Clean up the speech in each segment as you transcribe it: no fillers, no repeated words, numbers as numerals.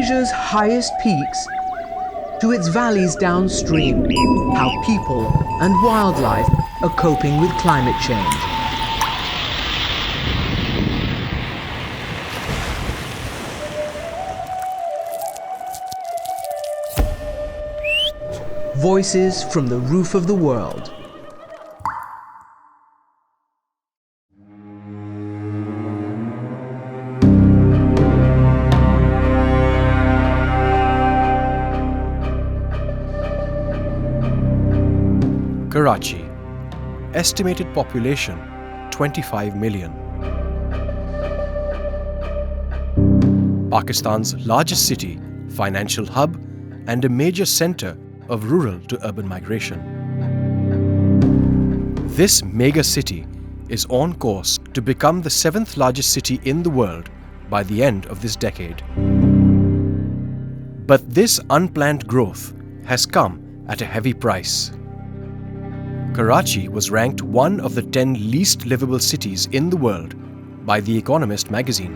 Asia's highest peaks to its valleys downstream, how people and wildlife are coping with climate change. Voices from the roof of the world. Karachi. Estimated population 25 million. Pakistan's largest city, financial hub, and a major center of rural to urban migration. This mega city is on course to become the 7th largest city in the world by the end of this decade. But this unplanned growth has come at a heavy price. Karachi was ranked one of the 10 least livable cities in the world by The Economist magazine.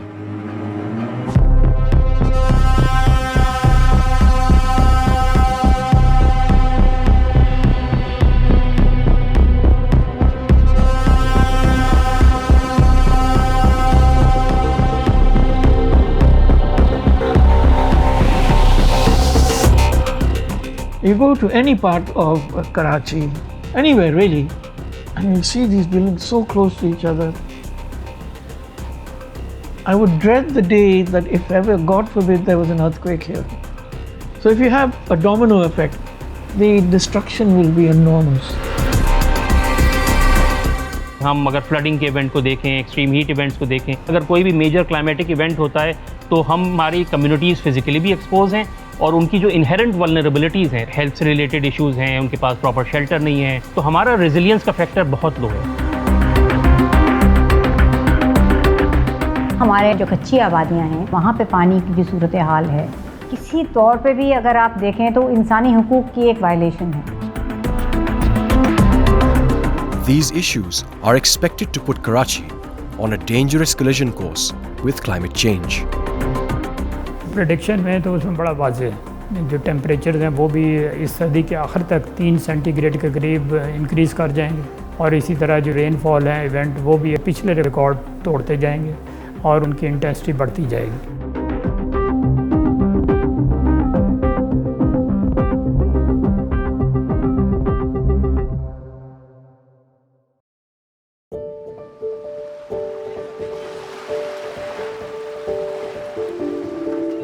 You go to any part of Karachi, anywhere really, and you see these buildings so close to each other. I would dread the day that if ever, God forbid, there was an earthquake here. So if you have a domino effect, the destruction will be enormous. हम अगर flooding के event को देखें, extreme heat events को देखें, अगर कोई भी मेजर क्लाइमेटिक इवेंट होता है तो हमारी कम्युनिटीज़ फिजिकली भी एक्सपोज हैं और उनकी जो इनहेरेंट वल्नरेबिलिटीज़ हैं, हेल्थ से रिलेटेड इश्यूज़ हैं, उनके पास प्रॉपर शेल्टर नहीं है, तो हमारा रेजिलियंस का फैक्टर बहुत लो है। हमारे जो कच्ची आबादियां हैं वहाँ पे पानी की भी सूरत हाल है, किसी तौर पे भी अगर आप देखें तो इंसानी हुकूक की एक वायलेशन है। These issues are expected to put Karachi on a dangerous collision course with climate change. Prediction में तो उसमें बड़ा वाज़ेह है, जो टेम्परेचर हैं वो भी इस सदी के आखिर तक 3 सेंटीग्रेड के करीब इंक्रीज़ कर जाएंगे और इसी तरह जो रेनफॉल है इवेंट वो भी पिछले रिकॉर्ड तोड़ते जाएंगे और उनकी इंटेंसिटी बढ़ती जाएगी।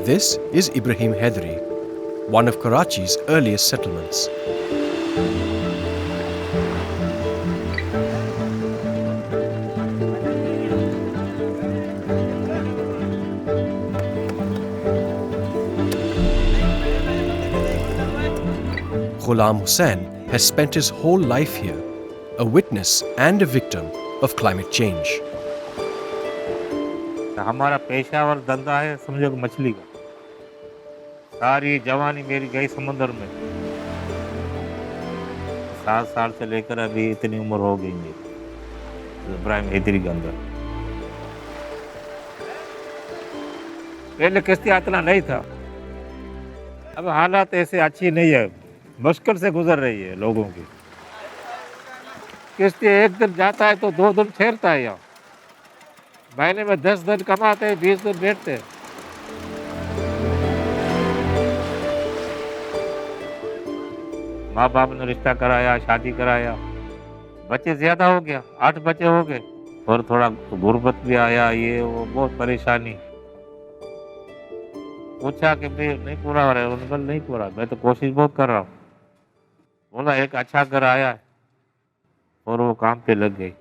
This is Ibrahim Hedri, one of Karachi's earliest settlements. Ghulam Hussain has spent his whole life here, a witness and a victim of climate change. हमारा पेशा और धंधा है समझो कि मछली का। सारी जवानी मेरी गई समुद्र में। 7 साल से लेकर अभी इतनी उम्र हो गई मेरी इब्राहिम हैदरी के अंदर। पहले किश्ती इतना नहीं था, अब हालात ऐसे अच्छी नहीं है, मुश्किल से गुजर रही है लोगों की। किश्ती एक दिन जाता है तो 2 दिन ठहरता है यहाँ। महीने में 10 दिन कमाते हैं, 20 दिन बैठते हैं। माँ बाप ने रिश्ता कराया, शादी कराया, बच्चे ज्यादा हो गया, 8 बच्चे हो गए और थोड़ा गुर्बत भी आया, ये वो बहुत परेशानी। पूछा कि भाई नहीं पूरा हो रहा है, उनका नहीं पूरा, मैं तो कोशिश बहुत कर रहा हूँ। बोला एक अच्छा घर आया है और वो काम पे लग गई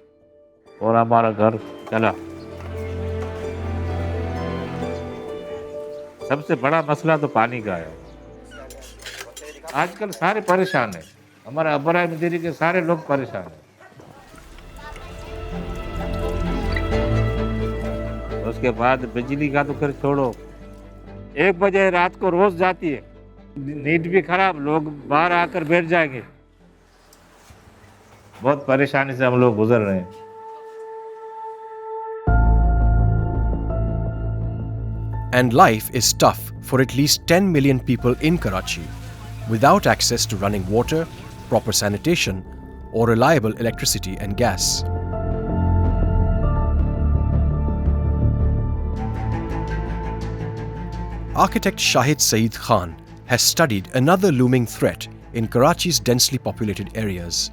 और हमारा घर चला। सबसे बड़ा मसला तो पानी का है। आजकल सारे परेशान हैं, हमारे इब्राहिम हैदरी के सारे लोग परेशान हैं। उसके बाद बिजली का तो फिर छोड़ो, 1 बजे रात को रोज जाती है, नींद भी खराब, लोग बाहर आकर बैठ जाएंगे। बहुत परेशानी से हम लोग गुजर रहे हैं। And life is tough for at least 10 million people in Karachi, without access to running water, proper sanitation, or reliable electricity and gas. Architect Shahid Saeed Khan has studied another looming threat in Karachi's densely populated areas.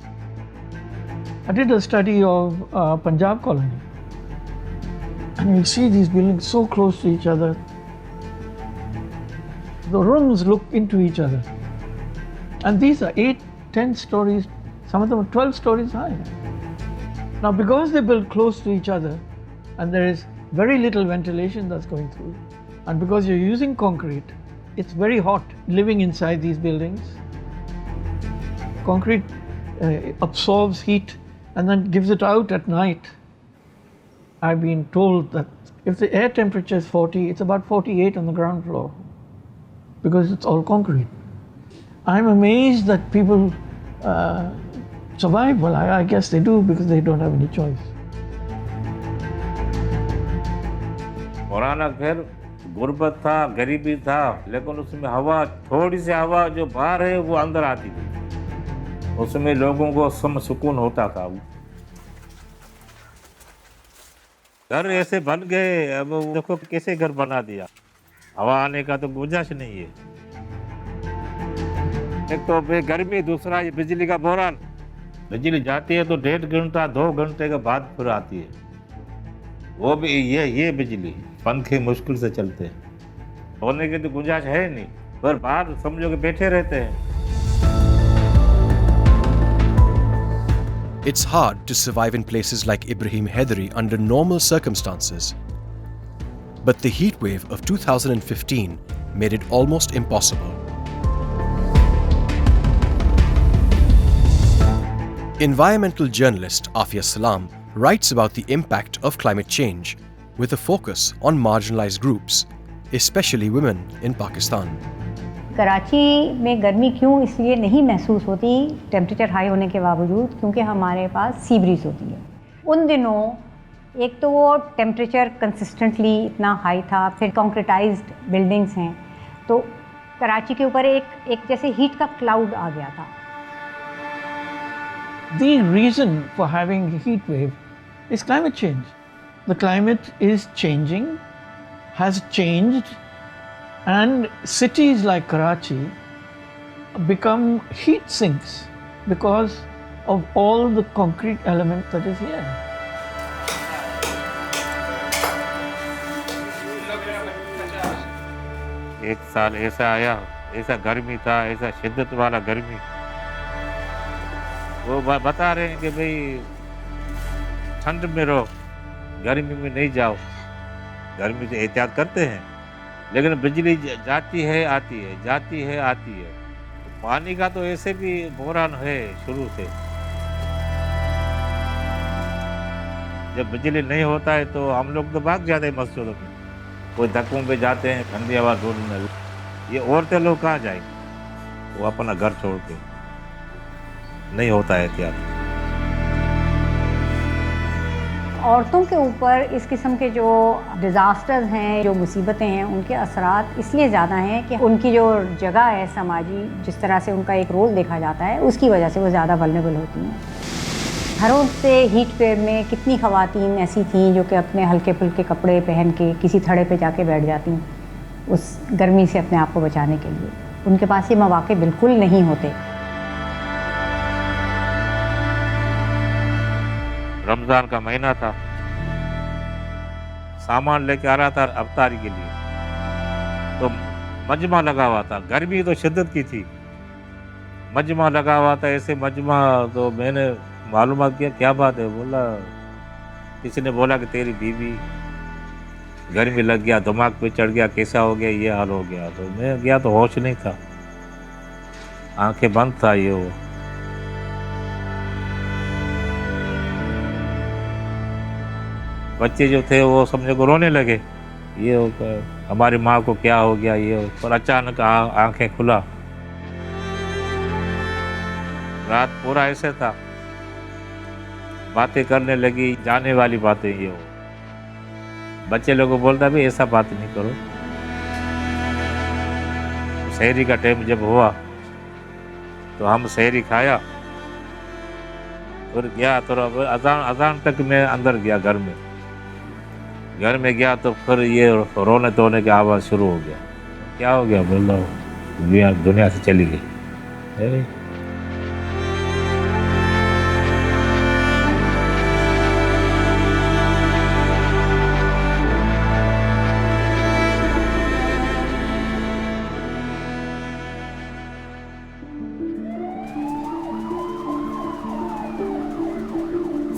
I did a study of Punjab colony, and you see these buildings so close to each other. The rooms look into each other, and these are 8, 10 stories, some of them are 12 stories high. Now, because they build close to each other, and there is very little ventilation that's going through, and because you're using concrete, it's very hot living inside these buildings. Concrete absorbs heat and then gives it out at night. I've been told that if the air temperature is 40, it's about 48 on the ground floor because it's all concrete. I'm amazed that people survive. Well, I guess they do because they don't have any choice. पुराना घर गुर्बत था, गरीबी था, लेकिन उसमें हवा, थोड़ी सी हवा जो बाहर है वो अंदर आती थी, उसमें लोगों को सुकून होता था। घर ऐसे बन गए, अब देखो कैसे घर बना दिया, हवा आने का तो गुंजाइश नहीं है। एक तो गर्मी, दूसरा ये बिजली का बहरान। बिजली जाती है तो 1.5 घंटा 2 घंटे के बाद फिर आती है, वो भी ये बिजली, पंखे मुश्किल से चलते हैं, होने की तो गुंजाइश है नहीं, पर बाहर समझो कि बैठे रहते हैं। It's hard to survive in places like Ibrahim Haidari under normal circumstances. But the heat wave of 2015 made it almost impossible. Environmental journalist Afia Salam writes about the impact of climate change with a focus on marginalized groups, especially women in Pakistan. Karachi में गर्मी क्यों इसलिए नहीं महसूस होती temperature high होने के बावजूद, क्योंकि हमारे पास सी ब्रीज होती है। उन दिनों एक तो वो टेम्परेचर कंसिस्टेंटली इतना हाई था, फिर कॉन्क्रीटाइज्ड बिल्डिंग्स हैं, तो कराची के ऊपर एक जैसे हीट का क्लाउड आ गया था। The reason for having a heat wave is climate change. The climate is changing, has changed, and cities like Karachi become heat sinks because of all the concrete element that is here. एक साल ऐसा आया, ऐसा गर्मी था, ऐसा शिद्दत वाला गर्मी, वो बता रहे हैं कि भाई ठंड में रहो, गर्मी में नहीं जाओ। गर्मी से एहतियात करते हैं, लेकिन बिजली जाती है आती है, जाती है आती है। तो पानी का तो ऐसे भी बहरान है शुरू से। जब बिजली नहीं होता है तो हम लोग तो भाग जाते हैं मस्जिदों में, कोई धक्कों पे जाते हैं ठंडी हवा ढूंढने। ये औरतें लोग कहाँ जाएंगे, वो अपना घर छोड़ के, नहीं होता है क्या। औरतों के ऊपर इस किस्म के जो डिज़ास्टर्स हैं, जो मुसीबतें हैं, उनके असरात इसलिए ज़्यादा हैं कि उनकी जो जगह है समाजी, जिस तरह से उनका एक रोल देखा जाता है, उसकी वजह से वो ज़्यादा वल्नरेबल होती हैं। घरों से हीट वेव में कितनी ख़वातीन ऐसी थीं जो कि अपने हल्के फुल्के कपड़े पहन के किसी थड़े पे जाके बैठ जाती हैं उस गर्मी से अपने आप को बचाने के लिए। उनके पास ये मौके बिल्कुल नहीं होते। रमज़ान का महीना था, सामान लेके आ रहा था अफ्तारी के लिए, तो मजमा लगा हुआ था। गर्मी तो शिद्दत की थी, मजमा लगा हुआ था, ऐसे मजमा। तो मैंने मालूमात किया क्या बात है, बोला किसी ने बोला कि तेरी बीवी गर्मी लग गया, दिमाग पे चढ़ गया, कैसा हो गया, ये हाल हो गया। तो मैं गया तो होश नहीं था, आंखें बंद था ये वो। बच्चे जो थे वो समझे को रोने लगे, ये हमारी माँ को क्या हो गया ये। पर अचानक आंखें खुला, रात पूरा ऐसे था, बातें करने लगी, जाने वाली बातें ये हो। बच्चे लोगों को बोलता भी ऐसा बात नहीं करो, शहरी का टाइम जब हुआ तो हम शहरी खाया, फिर गया तो अजान तक मैं अंदर गया घर में गया तो फिर ये रोने धोने की आवाज़ शुरू हो गया। क्या हो गया? बोल रहा दुनिया से चली गई।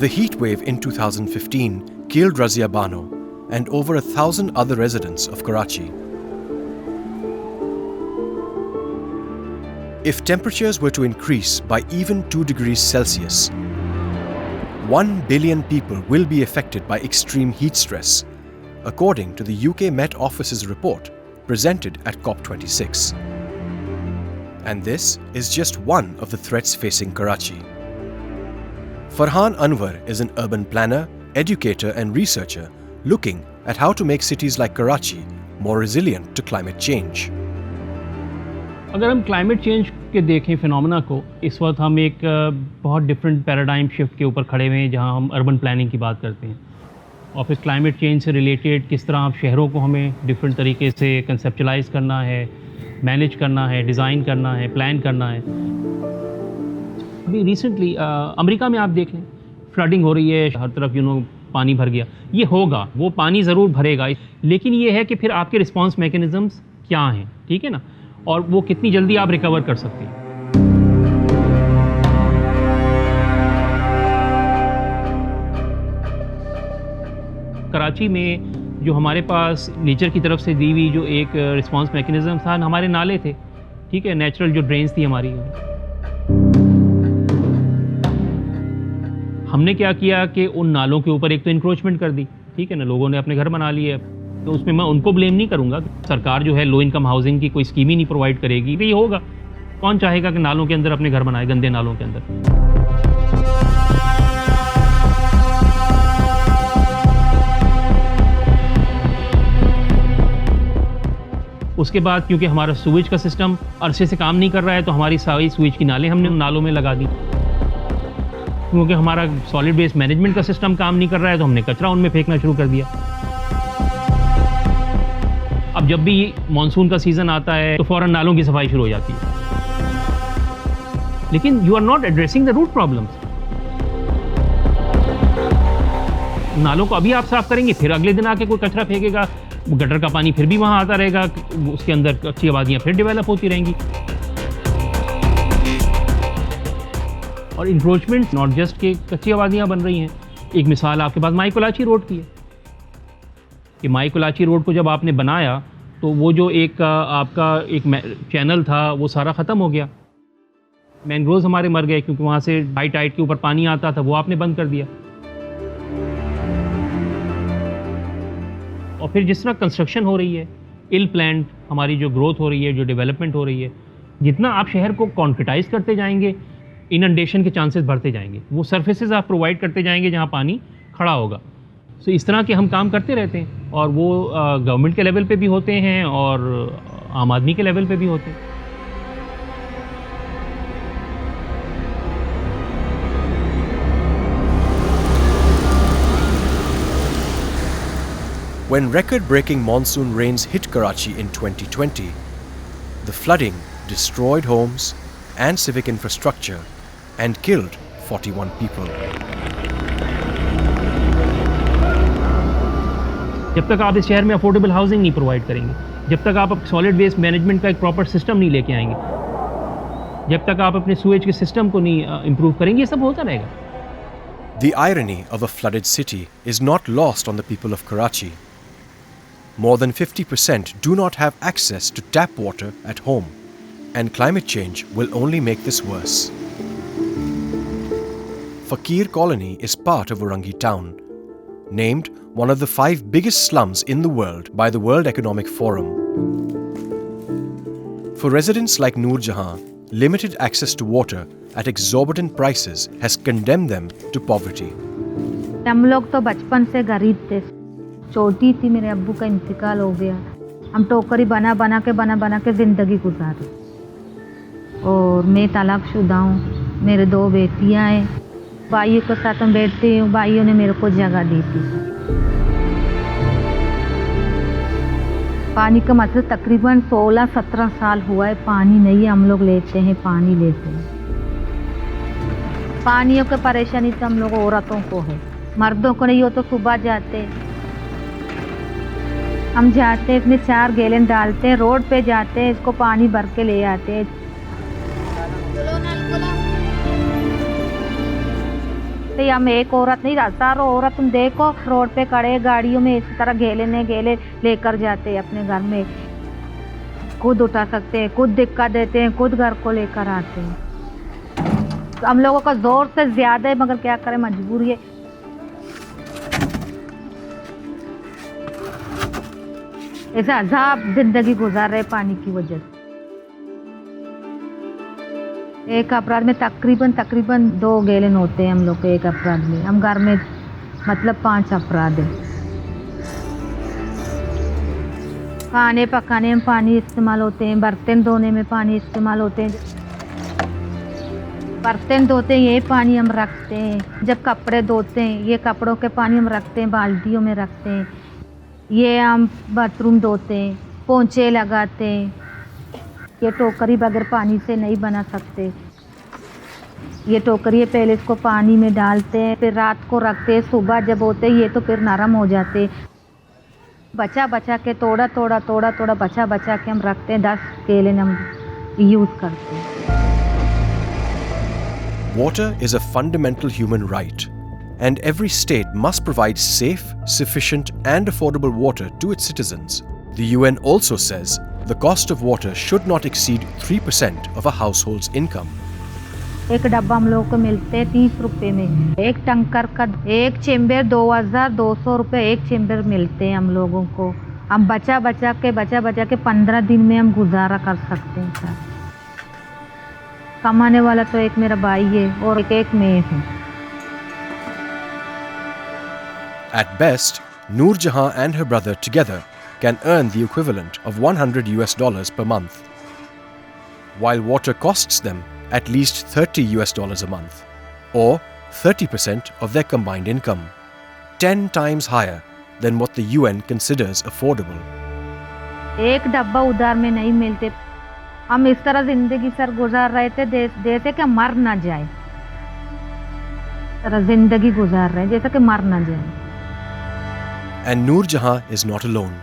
The heat wave in 2015 killed Razia Bano and over 1,000 other residents of Karachi. If temperatures were to increase by even 2 degrees Celsius, 1 billion people will be affected by extreme heat stress, according to the UK Met Office's report presented at COP26. And this is just one of the threats facing Karachi. Farhan Anwar is an urban planner, educator and researcher looking at how to make cities like Karachi more resilient to climate change. अगर हम climate change के देखें phenomena को, इस वक्त हम एक बहुत डिफरेंट पैराडाइम शिफ्ट के ऊपर खड़े हुए हैं जहां हम अर्बन प्लानिंग की बात करते हैं और फिर क्लाइमेट चेंज से रिलेटेड किस तरह आप शहरों को हमें डिफरेंट तरीके से कंसेप्चुलाइज करना है, मैनेज करना है, डिज़ाइन करना है, प्लान करना है। अभी रिसेंटली अमेरिका में आप देख लें, फ्लडिंग हो रही है, हर तरफ पानी भर गया। ये होगा, वो पानी ज़रूर भरेगा, लेकिन ये है कि फिर आपके रिस्पांस मैकेनिज़म्स क्या हैं, ठीक है ना, और वो कितनी जल्दी आप रिकवर कर सकते हैं। कराची में जो हमारे पास नेचर की तरफ से दी हुई जो एक रिस्पांस मैकेनिज़्म था, हमारे नाले थे, ठीक है, नेचुरल जो ड्रेन्स थी हमारी, हमने क्या किया कि उन नालों के ऊपर एक तो इंक्रोचमेंट कर दी, ठीक है ना, लोगों ने अपने घर बना लिए। तो उसमें मैं उनको ब्लेम नहीं करूंगा, सरकार जो है लो इनकम हाउसिंग की कोई स्कीम ही नहीं प्रोवाइड करेगी, तो ये होगा। कौन चाहेगा कि नालों के अंदर अपने घर बनाए, गंदे नालों के अंदर। उसके बाद क्योंकि हमारा सूवेज का सिस्टम अरसे से काम नहीं कर रहा है, तो हमारी सारी सूवेज की नालें हमने नालों में लगा दी। क्योंकि हमारा सॉलिड वेस्ट मैनेजमेंट का सिस्टम काम नहीं कर रहा है, तो हमने कचरा उनमें फेंकना शुरू कर दिया। अब जब भी मॉनसून का सीजन आता है तो फौरन नालों की सफाई शुरू हो जाती है, लेकिन you are not addressing the root problems. नालों को अभी आप साफ करेंगे, फिर अगले दिन आके कोई कचरा फेंकेगा, गटर का पानी फिर भी वहां आता रहेगा, उसके अंदर कच्ची आबादियां फिर डेवलप होती रहेंगी। और इंक्रोचमेंट नॉट जस्ट के कच्ची आबादियां बन रही हैं। एक मिसाल आपके पास माई कोलाची रोड की है कि माई कोलाची रोड को जब आपने बनाया तो वो जो एक आपका एक चैनल था वो सारा ख़त्म हो गया, मैनग्रोव्स हमारे मर गए क्योंकि वहाँ से हाई टाइड के ऊपर पानी आता था, वो आपने बंद कर दिया। और फिर जिस तरह कंस्ट्रक्शन हो रही है, इल प्लान्ड हमारी जो ग्रोथ हो रही है, जो डेवलपमेंट हो रही है, जितना आप शहर को कॉन्क्रीटाइज करते जाएंगे, इनंडेशन के चांसेस बढ़ते जाएंगे। वो सर्फेसेस आप प्रोवाइड करते जाएंगे जहाँ पानी खड़ा होगा। सो इस तरह के हम काम करते रहते हैं और वो गवर्नमेंट के लेवल पे भी होते हैं और आम आदमी के लेवल पे भी होते हैं। When record-breaking monsoon rains hit Karachi in 2020, the flooding destroyed homes and civic infrastructure and killed 41 people. जब तक आप इस शहर में अफोर्डेबल हाउसिंग नहीं प्रोवाइड करेंगे, जब तक आप सॉलिड वेस्ट मैनेजमेंट का एक प्रॉपर सिस्टम नहीं लेके आएंगे, जब तक आप अपने सूएज के सिस्टम को नहीं इंप्रूव करेंगे, ये सब होता रहेगा। The irony of a flooded city is not lost on the people of Karachi. More than 50% do not have access to tap water at home, and climate change will only make this worse. Fakir Colony is part of Warangi town, named one of the 5 biggest slums in the world by the World Economic Forum. For residents like Noor Jahan, limited access to water at exorbitant prices has condemned them to poverty. हम लोग तो बचपन से गरीब थे। छोटी थी, मेरे अब्बू का इंतकाल हो गया। हम टोकरी बना बना के ज़िंदगी गुजारी। और मैं तलाकशुदा हूँ, मेरे 2 बेटियाँ हैं, भाइयों के साथ मैं बैठती हूँ, भाइयों ने मेरे को जगह दी थी। पानी का मतलब तकरीबन 16-17 साल हुआ है पानी नहीं है, हम लोग लेते हैं, पानी लेते हैं। पानियों की परेशानी तो हम लोग औरतों को है, मर्दों को नहीं हो तो सुबह जाते, हम जाते अपने 4 गैलन डालते हैं, रोड पे जाते हैं, इसको पानी भर के ले आते हैं। तो हम एक औरत नहीं, 1000 औरत तुम देखो रोड पे खड़े गाड़ियों में इस तरह गेले लेकर जाते हैं अपने घर में, खुद उठा सकते हैं, खुद दिक्कत देते हैं, खुद घर को लेकर आते हैं। तो हम लोगों का जोर से ज्यादा है, मगर क्या करें, मजबूरी है। ऐसा अजाब जिंदगी गुजार रहे पानी की वजह से। एक अपराध में तकरीबन 2 गैलन होते हैं हम लोग के एक अपराध में। हम घर में मतलब 5 अपराध हैं। खाने पकाने में पानी इस्तेमाल होते हैं, बर्तन धोने में पानी इस्तेमाल होते हैं। बर्तन धोते हैं ये पानी हम रखते हैं, जब कपड़े धोते हैं ये कपड़ों के पानी हम रखते हैं, बाल्टियों में रखते हैं। ये हम बाथरूम धोते हैं, पोंछे लगाते हैं। ये टोकरी बगैर पानी से नहीं बना सकते। ये टोकरी पहले इसको पानी में डालते हैं, फिर रात को रखते हैं, सुबह जब होते हैं ये तो फिर नरम हो जाते। बचा के थोड़ा बचा के हम रखते हैं। 10 गैलन हम यूज़ करते हैं। Water is a fundamental human right, and every state must provide safe, sufficient, and affordable water to its citizens. The UN also says the cost of water should not exceed 3% of a household's income. एक डब्बा हम लोगों को मिलते हैं 30 रुपये में। एक टंकर का एक चेम्बर 2200 रुपये एक चेम्बर मिलते हैं हम लोगों को। हम बचा के 15 दिन में हम गुजारा कर सकते हैं सर। कमाने वाला तो एक मेरा भाई है और एक मैं हूँ। At best, Noor Jahan and her brother together can earn the equivalent of $100 per month, while water costs them at least $30 a month, or 30% of their combined income, 10 times higher than what the UN considers affordable. एक डब्बा उधार में नहीं मिलते। हम इस तरह जिंदगी सर गुजार रहे थे जैसे कि मर ना जाए, तरह जिंदगी गुजार रहे जैसे कि मर ना जाए। And Noor Jahan is not alone.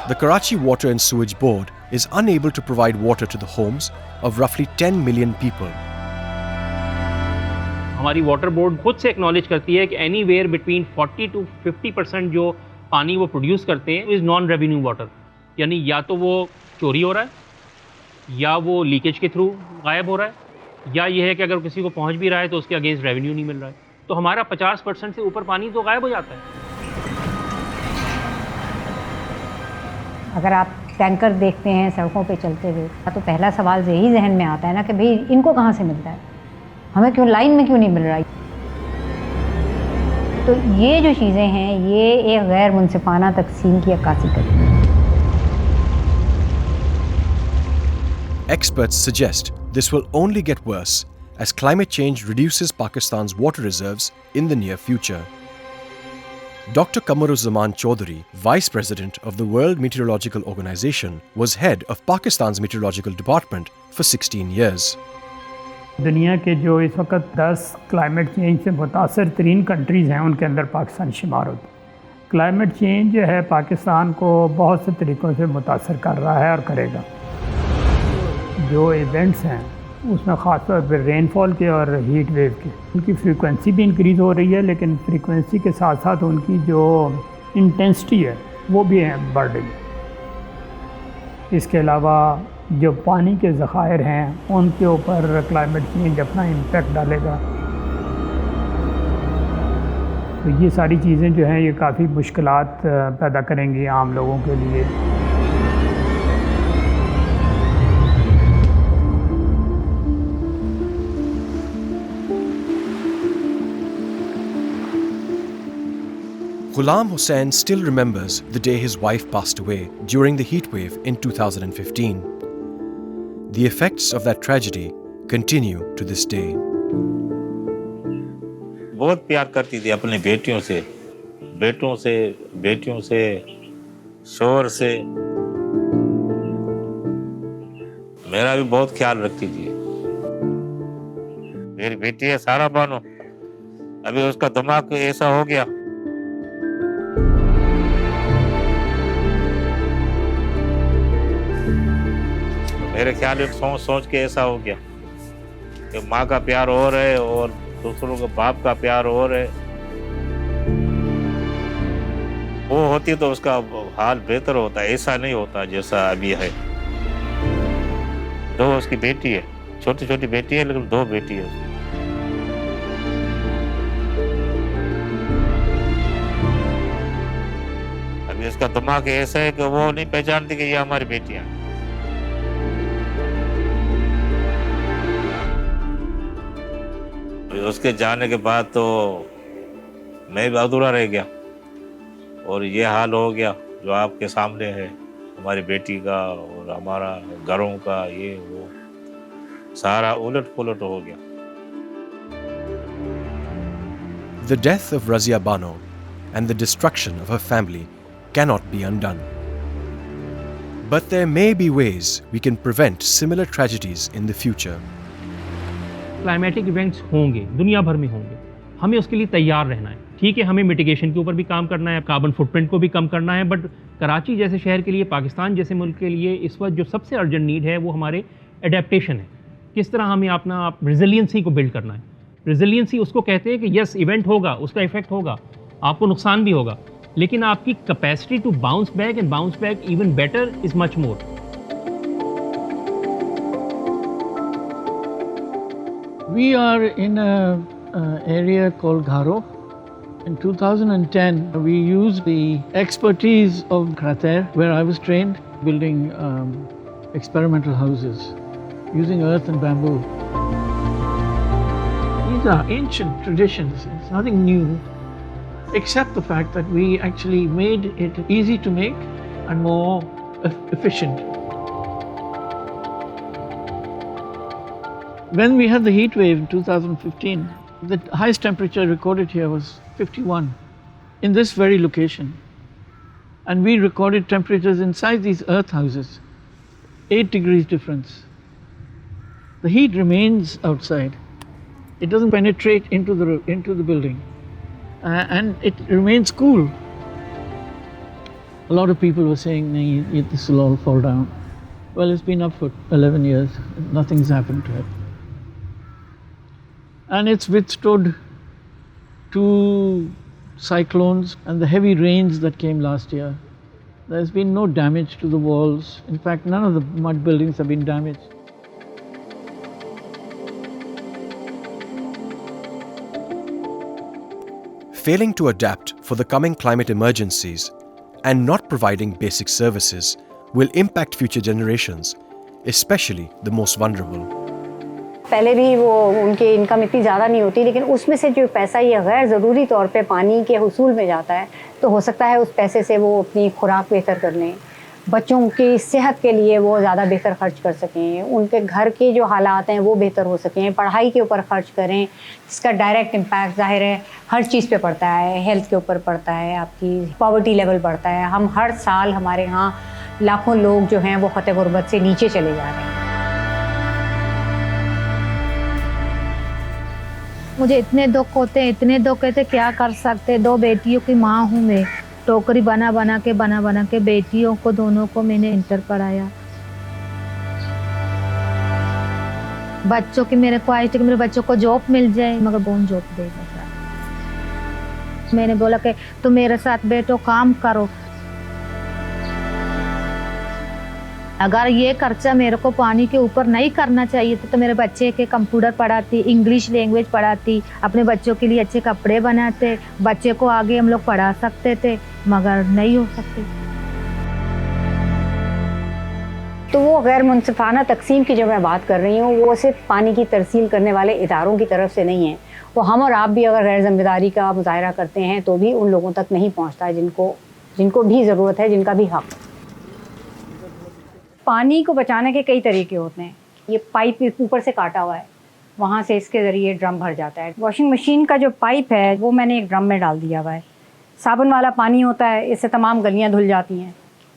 The Karachi Water and Sewage Board is unable to provide water to the homes of roughly 10 million people. हमारी वाटर बोर्ड खुद से एक्नॉलेज करती है कि एनीवेयर बिटवीन 40 to 50% जो पानी वो प्रोड्यूस करते हैं इज़ नॉन रेवेन्यू वाटर, यानी या तो वो चोरी हो रहा है या वो लीकेज के थ्रू गायब हो रहा है, या ये है कि अगर किसी को पहुंच भी रहा है तो उसके अगेंस्ट रेवेन्यू नहीं मिल रहा है। तो हमारा 50% से ऊपर पानी तो गायब हो जाता है। अगर आप टैंकर देखते हैं सड़कों पे चलते हुए तो पहला सवाल यही जहन में आता है ना कि भाई इनको कहाँ से मिलता है, हमें क्यों लाइन में क्यों नहीं मिल रहा है। तो ये जो चीज़ें हैं ये एक गैर मुनसिफाना तकसीम की अक्कासी करती हैं। Experts suggest this will only get worse as climate change reduces Pakistan's water reserves in the near future. Dr. Kamaruzzaman Chaudhary, Vice President of the World Meteorological Organization, was head of Pakistan's Meteorological Department for 16 years. दुनिया के जो इस वक्त 10 climate change से मुतासर तरीन countries हैं उनके अंदर पाकिस्तान शुमार होता है। क्लाइमेट चेंज जो है पाकिस्तान को बहुत से तरीक़ों से मुतासर कर रहा है और करेगा। जो इवेंट्स हैं उसमें ख़ास तौर पर रेनफॉल के और हीट वेव के, उनकी फ्रीक्वेंसी भी इंक्रीज़ हो रही है, लेकिन फ्रीक्वेंसी के साथ साथ उनकी जो इंटेंसिटी है वो भी बढ़ रही है। इसके अलावा जो पानी के ज़खायर हैं उनके ऊपर क्लाइमेट चेंज अपना इम्पेक्ट डालेगा। तो ये सारी चीज़ें जो हैं ये काफ़ी मुश्किलात पैदा करेंगी आम लोगों के लिए। Ghulam Hussain still remembers the day his wife passed away during the heatwave in 2015. The effects of that tragedy continue to this day. बहुत प्यार करती थी अपनी बेटियों से, बेटों से, बेटियों से, शोहर से। मेरा भी बहुत ख्याल रखती थी। मेरी बेटी है सारा बानो, अभी उसका दिमाग ऐसा हो गया। मेरे ख्याल में सोच सोच के ऐसा हो गया कि माँ का प्यार और है और दूसरों का बाप का प्यार और है। वो होती तो उसका हाल बेहतर होता, ऐसा नहीं होता जैसा अभी है। दो उसकी बेटी है, छोटी छोटी बेटी है लेकिन दो बेटी है उसकी। अभी इसका दिमाग ऐसा है कि वो नहीं पहचानती कि ये हमारी बेटियां हैं। उसके जाने के बाद तो मैं भी अधूरा रह गया और ये हाल हो गया जो आपके सामने है, हमारी बेटी का और हमारा घरों का, ये वो सारा उलट पुलट हो गया। The death of Razia Bano and the destruction of her family cannot be undone. But there may be ways we can prevent similar tragedies in the future. Climatic events होंगे, दुनिया भर में होंगे, हमें उसके लिए तैयार रहना है। ठीक है, हमें मिटिगेशन के ऊपर भी काम करना है, कार्बन फुटप्रिंट को भी कम करना है, बट कराची जैसे शहर के लिए, पाकिस्तान जैसे मुल्क के लिए इस वक्त जो सबसे अर्जेंट नीड है वो हमारे एडेप्टेशन है। किस तरह हमें अपना रेजिलियंसी को बिल्ड करना है। रेजिलियंसी उसको कहते हैं कि यस इवेंट होगा, उसका इफेक्ट होगा, आपको नुकसान भी होगा, लेकिन आपकी capacity to bounce back and bounce back even better is much more. We are in a area called Gharo. In 2010, we used the expertise of Krater, where I was trained, building experimental houses using earth and bamboo. These are ancient traditions. It's nothing new, except the fact that we actually made it easy to make and more efficient. When we had the heat wave in 2015, the highest temperature recorded here was 51 in this very location. And we recorded temperatures inside these earth houses, 8 degrees difference. The heat remains outside. It doesn't penetrate into the building. And it remains cool. A lot of people were saying, this will all fall down. Well, it's been up for 11 years. Nothing's happened to it. And it's withstood 2 cyclones and the heavy rains that came last year. There's been no damage to the walls. In fact, none of the mud buildings have been damaged. Failing to adapt for the coming climate emergencies and not providing basic services will impact future generations, especially the most vulnerable. पहले भी वो उनकी income इतनी ज़्यादा नहीं होती, लेकिन उसमें से जो पैसा ये गैर ज़रूरी तौर पे पानी के हुसूल में जाता है, तो हो सकता है उस पैसे से वो अपनी खुराक बेहतर कर लें, बच्चों की सेहत के लिए वो ज़्यादा बेहतर खर्च कर सकें, उनके घर के जो हालात हैं वो बेहतर हो सकें, पढ़ाई के ऊपर खर्च करें, जिसका डायरेक्ट इम्पैक्ट ज़ाहिर है हर चीज़ पे पड़ता है, हेल्थ के ऊपर पड़ता है, आपकी पॉवर्टी लेवल बढ़ता है। हम हर साल हमारे यहाँ लाखों लोग जो हैं वो ख़त गुरबत से नीचे चले जा रहे हैं। मुझे इतने दुख होते हैं, इतने दुख होते, क्या कर सकते। 2 बेटियों की माँ हूँ मैं, टोकरी बना बना के बेटियों को दोनों को मैंने इंटर पढ़ाया। बच्चों की मेरे ख्वाहिश थी कि मेरे बच्चों को जॉब मिल जाए, मगर कौन जॉब देगा। मैंने बोला कि तुम मेरे साथ बैठो, काम करो। अगर ये खर्चा मेरे को पानी के ऊपर नहीं करना चाहिए तो मेरे बच्चे के कंप्यूटर पढ़ाती, इंग्लिश लैंग्वेज पढ़ाती, अपने बच्चों के लिए अच्छे कपड़े बनाते, बच्चे को आगे हम लोग पढ़ा सकते थे, मगर नहीं हो सकते। तो वो गैर मुनसिफाना तकसीम की जो मैं बात कर रही हूँ, वो सिर्फ पानी की तरसील करने वाले इदारों की तरफ से नहीं है। वो हम और आप भी अगर गैर जिम्मेदारी का मुजाहरा करते हैं तो भी उन लोगों तक नहीं पहुँचता जिनको भी ज़रूरत है, जिनका भी हक। पानी को बचाने के कई तरीके होते हैं। ये पाइप ऊपर से काटा हुआ है, वहाँ से इसके ज़रिए ड्रम भर जाता है। वॉशिंग मशीन का जो पाइप है वो मैंने एक ड्रम में डाल दिया हुआ है। साबुन वाला पानी होता है, इससे तमाम गलियाँ धुल जाती हैं।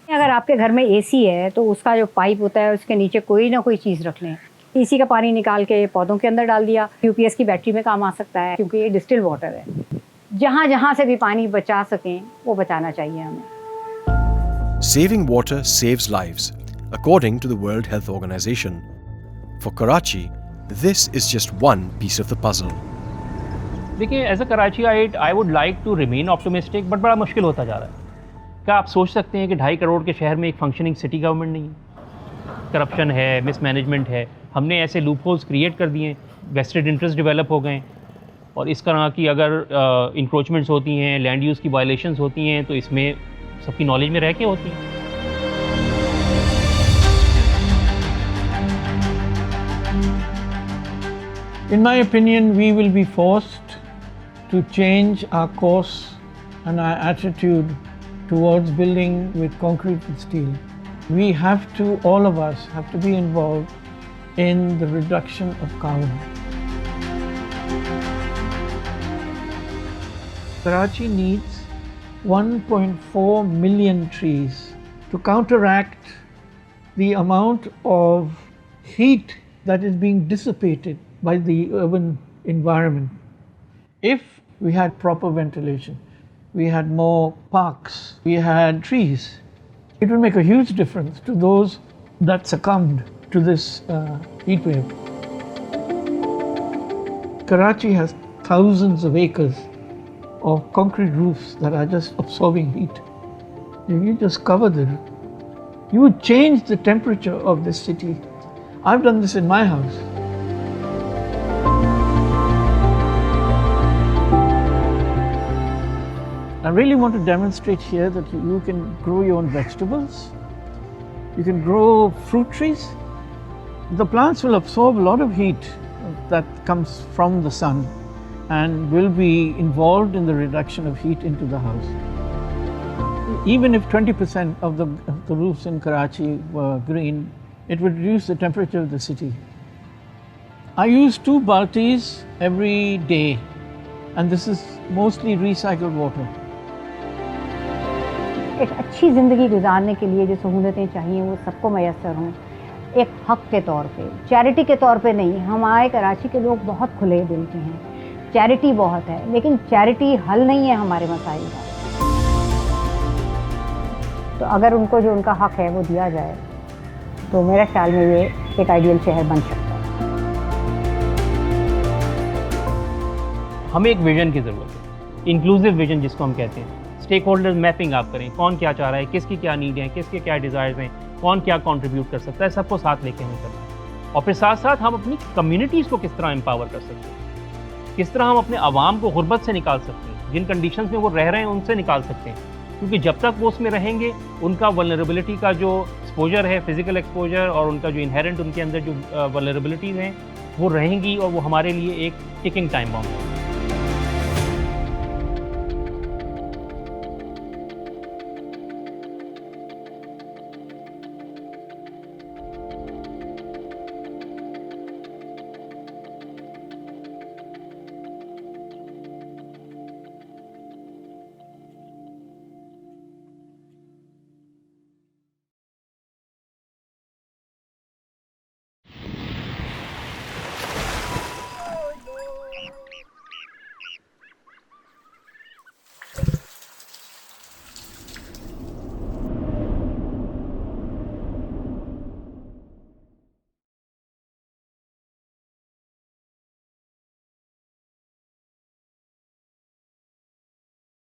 अगर आपके घर में एसी है तो उसका जो पाइप होता है उसके नीचे कोई ना कोई चीज़ रख लें। एसी का पानी निकाल के पौधों के अंदर डाल दिया, यूपीएस की बैटरी में काम आ सकता है, क्योंकि ये डिस्टिल वाटर है। जहाँ जहाँ से भी पानी बचा सकें वो बचाना चाहिए हमें। Saving water saves lives, according to the World Health Organization. For Karachi, this is just one piece of the puzzle. देखिए, as a Karachiite I would like to remain optimistic, but बड़ा मुश्किल होता जा रहा है। क्या आप सोच सकते हैं कि 2.5 करोड़ के शहर में एक फंक्शनिंग सिटी गवर्नमेंट नहीं है? करप्शन है, मिसमैनेजमेंट है, हमने ऐसे लूप होल्स क्रिएट कर दिए, वेस्टेड इंटरेस्ट डेवलप हो गए, और इस तरह की अगर इंक्रोचमेंट्स होती हैं, लैंड यूज़ की वायलेशंस होती हैं, तो इसमें सबकी नॉलेज में रह के होती हैं। In my opinion, we will be forced to change our course and our attitude towards building with concrete and steel. We have to, all of us, have to be involved in the reduction of carbon. Karachi needs 1.4 million trees to counteract the amount of heat that is being dissipated by the urban environment. If we had proper ventilation, we had more parks, we had trees, it would make a huge difference to those that succumbed to this heat wave. Karachi has thousands of acres of concrete roofs that are just absorbing heat. If you just cover them, you would change the temperature of this city. I've done this in my house. I really want to demonstrate here that you can grow your own vegetables, you can grow fruit trees. The plants will absorb a lot of heat that comes from the sun and will be involved in the reduction of heat into the house. Even if 20% of the roofs in Karachi were green, it would reduce the temperature of the city. I use 2 baltis every day, and this is mostly recycled water. एक अच्छी ज़िंदगी गुजारने के लिए जो सहूलतें चाहिए वो सबको मैसर हों, एक हक़ के तौर पे, चैरिटी के तौर पे नहीं। हमारे कराची के लोग बहुत खुले दिल के हैं, चैरिटी बहुत है, लेकिन चैरिटी हल नहीं है हमारे मसाइल का। तो अगर उनको जो उनका हक़ है वो दिया जाए तो मेरे ख्याल में ये एक आइडियल शहर बन सकता है। हमें एक विजन की ज़रूरत है, इंक्लूसिव विजन जिसको हम कहते हैं। स्टेक होल्डर मैपिंग आप करें, कौन क्या चाह रहा है, किसकी क्या नीड है, किसके क्या डिज़ायर्स हैं, कौन क्या कंट्रीब्यूट कर सकता है, सबको साथ लेके हमें करना है। और फिर साथ साथ हम अपनी कम्युनिटीज़ को किस तरह एम्पावर कर सकते हैं, किस तरह हम अपने आवाम को गुर्बत से निकाल सकते हैं, जिन कंडीशंस में वो रह रहे हैं उनसे निकाल सकते हैं। क्योंकि जब तक वो उसमें रहेंगे, उनका वल्नरेबिलिटी का जो एक्सपोजर है, फिजिकल एक्सपोजर, और उनका जो इनहेरेंट उनके अंदर जो वल्नरेबिलिटीज़ हैं वो रहेंगी, और वो हमारे लिए एक टिकिंग टाइम बॉम्ब है।